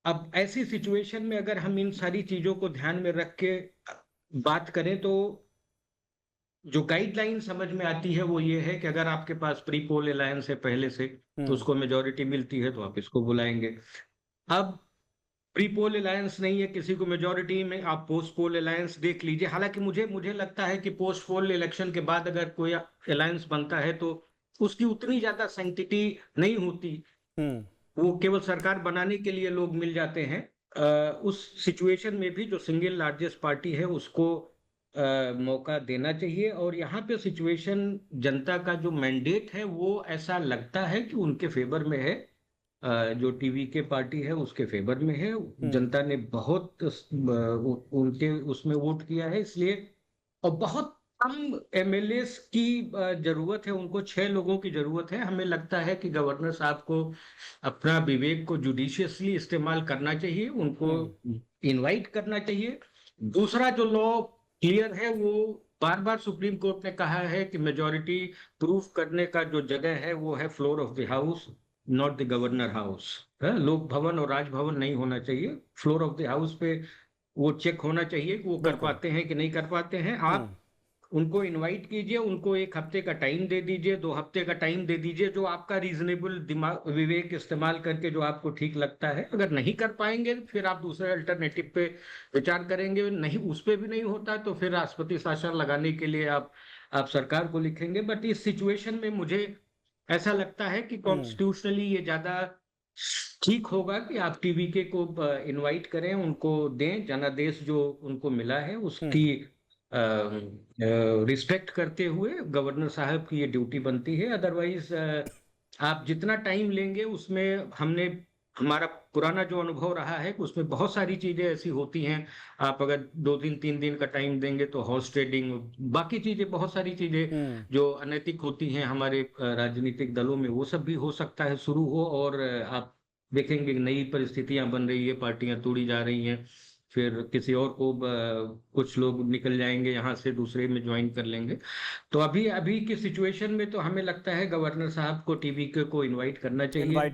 अब ऐसी सिचुएशन में अगर हम इन सारी चीज़ों को ध्यान में रख के बात करें तो जो गाइडलाइन समझ में आती है वो ये है कि अगर आपके पास प्री पोल अलायंस है पहले से, तो हुँ, उसको मेजॉरिटी मिलती है तो आप इसको बुलाएँगे। अब प्री पोल अलायंस नहीं है, किसी को मेजॉरिटी में आप पोस्ट पोल अलायंस देख लीजिए। हालाँकि मुझे मुझे लगता है कि पोस्ट पोल इलेक्शन के बाद अगर कोई अलायंस बनता है तो उसकी उतनी ज़्यादा सैंक्टिटी नहीं होती। हुँ, वो केवल सरकार बनाने के लिए लोग मिल जाते हैं। उस सिचुएशन में भी जो सिंगल लार्जेस्ट पार्टी है उसको मौका देना चाहिए और यहाँ पे सिचुएशन जनता का जो मैंडेट है वो ऐसा लगता है कि उनके फेवर में है। जो टीवीके पार्टी है उसके फेवर में है। हुँ, जनता ने बहुत उनके उसमें वोट किया है इसलिए और बहुत कम एमएलएस की जरूरत है, उनको 6 लोगों की जरूरत है। हमें लगता है कि गवर्नर साहब को अपना विवेक को जुडिशियसली इस्तेमाल करना चाहिए, उनको हुँ, इनवाइट करना चाहिए। दूसरा जो लॉ क्लियर है वो बार बार सुप्रीम कोर्ट ने कहा है कि मेजॉरिटी प्रूफ करने का जो जगह है वो है floor of the house, not the governor house. लोक भवन और राजभवन नहीं होना चाहिए, फ्लोर ऑफ द हाउस पे वो चेक होना चाहिए कि वो कर बिल्कुल। पाते हैं कि नहीं कर पाते हैं। हुँ, आप उनको इनवाइट कीजिए, उनको 1 हफ्ते का टाइम दे दीजिए, 2 हफ्ते का टाइम दे दीजिए, जो आपका रीज़नेबल दिमाग विवेक इस्तेमाल करके जो आपको ठीक लगता है। अगर नहीं कर पाएँगे, फिर आप दूसरे अल्टरनेटिव पे विचार करेंगे। नहीं, उस पे भी नहीं होता, तो फिर राष्ट्रपति शासन लगाने के लिए आप सरकार को लिखेंगे। बट इस सिचुएशन में मुझे ऐसा लगता है कि हुँ, कॉन्स्टिट्यूशनली ये ज़्यादा ठीक होगा कि आप टीवीके को इनवाइट करें, उनको दें। जनादेश जो उनको मिला है, हुँ, उसकी रिस्पेक्ट करते हुए गवर्नर साहब की ये ड्यूटी बनती है। अदरवाइज आप जितना टाइम लेंगे उसमें हमने हमारा पुराना जो अनुभव रहा है कि उसमें बहुत सारी चीजें ऐसी होती हैं। आप अगर 2 दिन 3 दिन का टाइम देंगे तो हॉर्स ट्रेडिंग, बाकी चीजें, बहुत सारी चीजें हुँ, जो अनैतिक होती हैं हमारे राजनीतिक दलों में, वो सब भी हो सकता है शुरू हो। और आप देखेंगे कि नई परिस्थितियां बन रही है, पार्टियां तोड़ी जा रही हैं, फिर किसी और को कुछ लोग निकल जाएंगे यहाँ से, दूसरे में ज्वाइन कर लेंगे। तो अभी अभी की सिचुएशन में तो हमें लगता है गवर्नर साहब को टीवी को इनवाइट करना चाहिए। इनवाइट